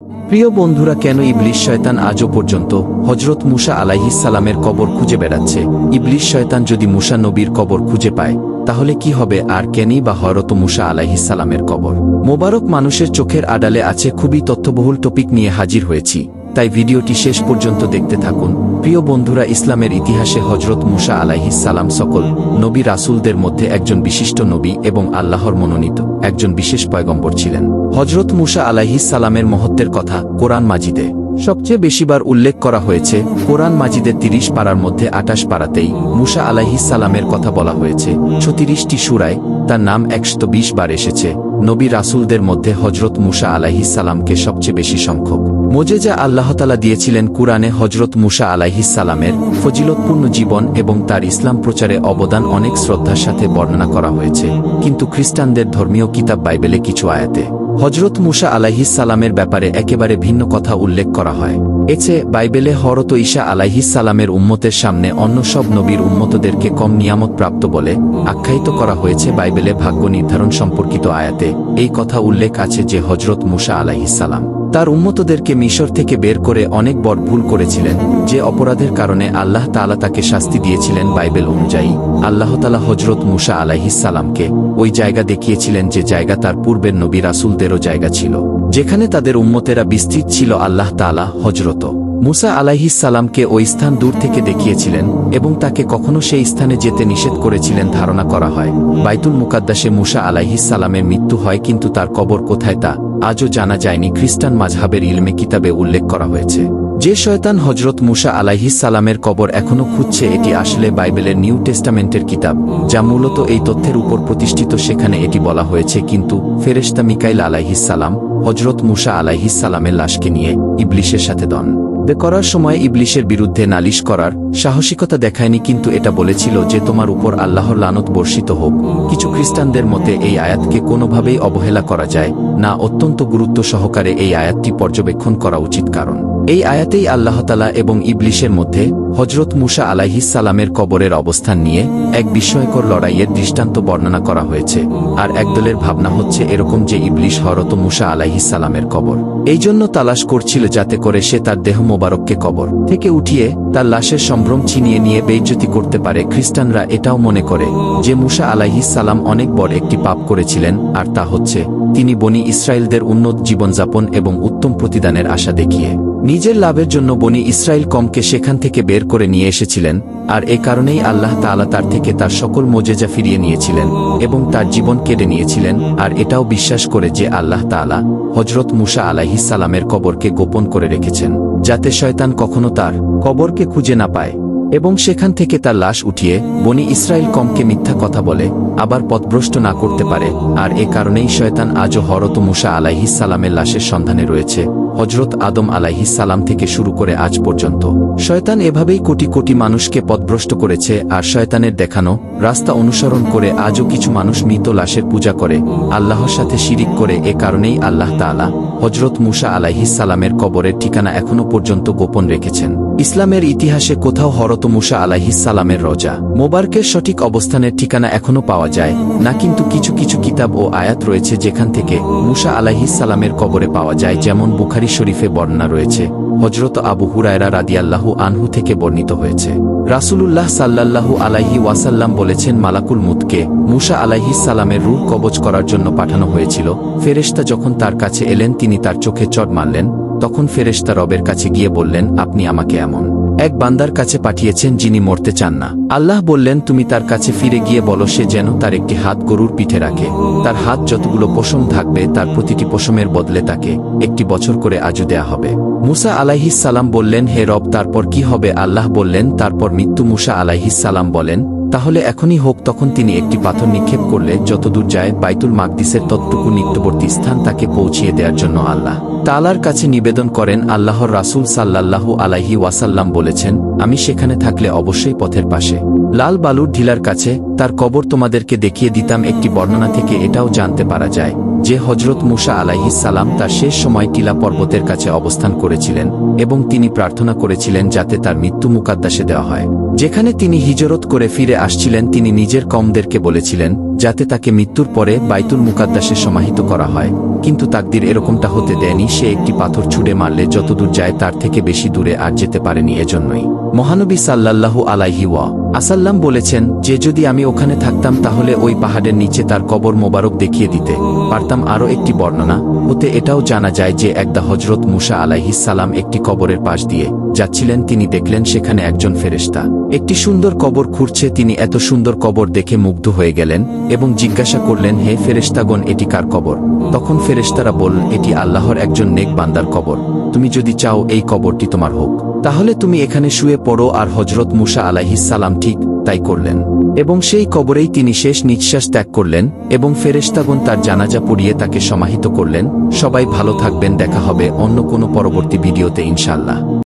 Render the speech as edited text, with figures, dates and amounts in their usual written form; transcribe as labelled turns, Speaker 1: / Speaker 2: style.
Speaker 1: প্রিয় বন্ধুরা, কেন ইবলিস শয়তান আজও পর্যন্ত হযরত মুসা আলাইহিস সালামের কবর খুঁজে বেড়াচ্ছে? ইবলিস শয়তান যদি মুসা নবীর কবর খুঁজে পায় তাহলে কি হবে, আর কেনই বা হযরত মুসা আলাইহিস সালামের কবর মোবারক মানুষের চোখের আড়ালে আছে? খুবই তথ্যবহুল টপিক নিয়ে হাজির হয়েছি, তাই ভিডিওটি শেষ পর্যন্ত দেখতে থাকুন। প্রিয় বন্ধুরা, ইসলামের ইতিহাসে হযরত মুসা আলাইহিস সালাম সকল নবী রাসূলদের মধ্যে একজন বিশিষ্ট নবী এবং আল্লাহর মনোনীত একজন বিশেষ পয়গম্বর ছিলেন। হযরত মুসা আলাইহিস সালামের মহত্বের কথা কোরআন মাজিদে সবচেয়ে বেশিবার উল্লেখ করা হয়েছে। কোরআন মাজিদের ৩০ পারার মধ্যে ২৮ পারাতেই মুসা আলাইহিস সালামের কথা বলা হয়েছে। ৩৬টি সূরায় তার নাম ১২০ বার এসেছে। নবী রাসূলদের মধ্যে হযরত মুসা আলাইহিস সালামকে সবচেয়ে বেশি সংখ্যক মুজিজা আল্লাহ তাআলা দিয়েছিলেন। কুরআনে হযরত মুসা আলাইহিস সালামের ফজিলতপূর্ণ জীবন এবং তার ইসলাম প্রচারে অবদান অনেক শ্রদ্ধার সাথে বর্ণনা করা হয়েছে, কিন্তু খ্রিস্টানদের ধর্মীয় কিতাব বাইবেলে কিছু আয়াতে হযরত মুসা আলাইহিস সালামের ব্যাপারে একেবারে ভিন্ন কথা উল্লেখ করা হয়। এতে বাইবেলে হযরত ঈসা আলাইহিস সালামের উম্মতের সামনে অন্য সব নবীর উম্মতদেরকে কম নিয়ামত প্রাপ্ত বলে আখ্যায়িত করা হয়েছে। বাইবেলে ভাগ্য নির্ধারণ সম্পর্কিত আয়াতে এই কথা উল্লেখ আছে যে হযরত মুসা আলাইহিস সালাম তার উম্মতদেরকে মিশর থেকে বের করে অনেক বড় ভুল করেছিলেন, যে অপরাধের কারণে আল্লাহ তাআলা তাকে শাস্তি দিয়েছিলেন। বাইবেল অনুযায়ী আল্লাহ তাআলা হযরত মুসা আলাইহিস সালামকে ওই জায়গা দেখিয়েছিলেন যে জায়গা তার পূর্বের নবী রাসূলদেরও জায়গা ছিল, যেখানে তাদের উম্মতেরা বিস্তৃত ছিল। আল্লাহ তাআলা হযরত মুসা আলাইহিস সালামকে ওই স্থান দূর থেকে দেখিয়েছিলেন এবং তাকে কখনো সেই স্থানে যেতে নিষেধ করেছিলেন। ধারণা করা হয় বাইতুল মুকাদ্দাসে মুসা আলাইহিস সালামের মৃত্যু হয়, কিন্তু তার কবর কোথায় তা আজও জানা যায়নি। খ্রিস্টান মাযহাবের ইলমে কিতাবে উল্লেখ করা হয়েছে যে শয়তান হযরত মুসা আলাইহিস সালামের কবর এখনও খুঁজছে। এটি আসলে বাইবেলের নিউ টেস্টামেন্টের কিতাব, যা মূলত এই তথ্যের উপর প্রতিষ্ঠিত। সেখানে এটি বলা হয়েছে, কিন্তু ফেরেশতা মিকাইল আলাইহিস সালাম হযরত মুসা আলাইহিস সালামের লাশকে নিয়ে ইবলিসের সাথে দ্বন্দ্ব করার সময় ইবলিসের বিরুদ্ধে নালিশ করার সাহসিকতা দেখায়নি, কিন্তু এটা বলেছিল যে তোমার উপর আল্লাহর লানত বর্ষিত হোক। কিছু খ্রিস্টানদের মতে এই আয়াতকে কোনোভাবেই অবহেলা করা যায় না, অত্যন্ত গুরুত্ব সহকারে এই আয়াতটি পর্যবেক্ষণ করা উচিত, কারণ এই আয়াতেই আল্লাহ তাআলা এবং ইবলিসের মধ্যে হযরত মুসা আলাইহিস সালামের কবরের অবস্থান নিয়ে এক বিস্ময়কর লড়াইয়ের দৃষ্টান্ত বর্ণনা করা হয়েছে। আর একদলের ভাবনা হচ্ছে এরকম যে ইবলিস হযরত মুসা আলাইহিস সালামের কবর এই জন্য তালাশ করছিল, যাতে করে সে তার দেহ মোবারককে কবর থেকে উঠিয়ে তার লাশের সম্ভ্রম ছিনিয়ে নিয়ে বেইজ্জতি করতে পারে। খ্রিস্টানরা এটাও মনে করে যে মুসা আলাইহিস সালাম অনেক বড় একটি পাপ করেছিলেন, আর তা হচ্ছে তিনি বনি ইসরায়েলদের উন্নত জীবনযাপন এবং উত্তম প্রতিদানের আশা দেখিয়ে নিজের লাভের জন্য বনি ইসরায়েল কমকে সেখান থেকে বের করে নিয়ে এসেছিলেন। আর এ কারণেই আল্লাহ তাআলা তার থেকে তার সকল মুজিজা ফিরিয়ে নিয়েছিলেন এবং তার জীবন কেড়ে নিয়েছিলেন। আর এটাও বিশ্বাস করে যে আল্লাহ তাআলা হযরত মুসা আলাইহিস সালামের কবরকে গোপন করে রেখেছেন, যাতে শয়তান কখনো তার কবরকে খুঁজে না পায় এবং সেখান থেকে তার লাশ উঠিয়ে বনি ইসরায়েল কমকে মিথ্যা কথা বলে আবার পথভ্রষ্ট না করতে পারে। আর এ কারণেই শয়তান আজও হযরত মুসা আলাইহিস সালামের লাশের সন্ধানে রয়েছে। হযরত আদম আলাইহিস সালাম থেকে শুরু করে আজ পর্যন্ত শয়তান এভাবেই কোটি কোটি মানুষকে পথভ্রষ্ট করেছে। আর শয়তানের দেখানো রাস্তা অনুসরণ করে আজও কিছু মানুষ মৃত লাশের পূজা করে, আল্লাহর সাথে শিরিক করে। এ কারণেই আল্লাহ তাআলা হযরত মুসা আলাইহিস সালামের কবরের ঠিকানা এখনো পর্যন্ত গোপন রেখেছেন। ইসলামের ইতিহাসে কোথাও হযরত মুসা আলাইহিস সালামের রওজা মোবারকের সঠিক অবস্থানের ঠিকানা এখনো পাওয়া যায় না, কিন্তু কিছু কিছু কিতাব ও আয়াত রয়েছে যেখান থেকে মুসা আলাইহিস সালামের কবরে পাওয়া যায়। যেমন বুখারী শরীফে বর্ণনা রয়েছে, হযরত আবু হুরায়রা রাদিয়াল্লাহু আনহু থেকে বর্ণিত হয়েছে, রাসূলুল্লাহ সাল্লাল্লাহু আলাইহি ওয়াসাল্লাম বলেছেন, মালাকুল মুতকে মুসা আলাইহিস সালামের রূহ কবজ করার জন্য পাঠানো হয়েছিল। ফেরেশতা যখন তার কাছে এলেন তিনি তার চোখে চড় মারলেন। তখন ফেরেশতা রবের কাছে গিয়ে বললেন, আপনি আমাকে এমন এক বান্দার কাছে পাঠিয়েছেন যিনি মরতে চান না। আল্লাহ বললেন, তুমি তার কাছে ফিরে গিয়ে বলো সে যেন তার একটি হাত গরুর পিঠে রাখে। তার হাত যতগুলো পশম থাকবে তার প্রতিটি পশমের বদলে তাকে 1 বছর করে আজু দেয়া হবে। মুসা আলাইহিস সালাম বললেন, হে রব, তারপর কি হবে? আল্লাহ বললেন, তারপর মৃত্যু। মুসা আলাইহিস সালাম বলেন, তাহলে এখনই হোক। তখন তিনি একটি পাথর নিক্ষেপ করলে যতদূর যায় বাইতুল মাকদিসের ততটুকু নিকটবর্তী স্থান তাকে পৌঁছিয়ে দেওয়ার জন্য আল্লাহ তাআলার কাছে নিবেদন করেন। আল্লাহর রাসূল সাল্লাল্লাহু আলাইহি ওয়াসাল্লাম বলেছেন, আমি সেখানে থাকলে অবশ্যই পথের পাশে লাল বালুর ঢিলার কাছে তার কবর তোমাদেরকে দেখিয়ে দিতাম। একটি বর্ণনা থেকে এটাও জানতে পারা যায় যে হজরত মুসা আলাইহিস সালাম তার শেষ সময় টিলা পর্বতের কাছে অবস্থান করেছিলেন এবং তিনি প্রার্থনা করেছিলেন যাতে তার মৃত্যু মুকাদ্দাসে দেওয়া হয়। যেখানে তিনি হিজরত করে ফিরে আসছিলেন তিনি নিজের কওমদেরকে বলেছিলেন যাতে তাকে মৃত্যুর পরে বাইতুল মুকাদ্দাসে সমাহিত করা হয়, কিন্তু তাকদির এরকমটা হতে দেয়নি। সে একটি পাথর ছুঁড়ে মারলে যতদূর যায় তার থেকে বেশি দূরে আর যেতে পারেনি। এজন্যই মহানবী সাল্লাল্লাহু আলাইহি ওয়াসাল্লাম বলেছেন যে যদি আমি ওখানে থাকতাম তাহলে ওই পাহাড়ের নিচে তার কবর মোবারক দেখিয়ে দিতে পারতাম। আরও একটি বর্ণনা হতে এটাও জানা যায় যে একদা হজরত মুসা আলাইহিস সালাম একটি কবরের পাশ দিয়ে যাচ্ছিলেন, তিনি দেখলেন সেখানে একজন ফেরেশতা একটি সুন্দর কবর খুঁড়ছে। তিনি এত সুন্দর কবর দেখে মুগ্ধ হয়ে গেলেন এবং জিজ্ঞাসা করলেন, হে ফেরেশতাগণ, এটি কার কবর? তখন ফেরেশতারা বলল, এটি আল্লাহর একজন নেক বান্দার কবর। তুমি যদি চাও এই কবরটি তোমার হোক তাহলে তুমি এখানে শুয়ে পড়ো। আর হজরত মুসা আলাইহিস সালাম ঠিক তাই করলেন এবং সেই কবরেই তিনি শেষ নিঃশ্বাস ত্যাগ করলেন এবং ফেরেশতাগণ তার জানাজা পড়িয়ে তাকে সমাহিত করলেন। সবাই ভালো থাকবেন, দেখা হবে অন্য কোনো পরবর্তী ভিডিওতে ইনশাআল্লাহ।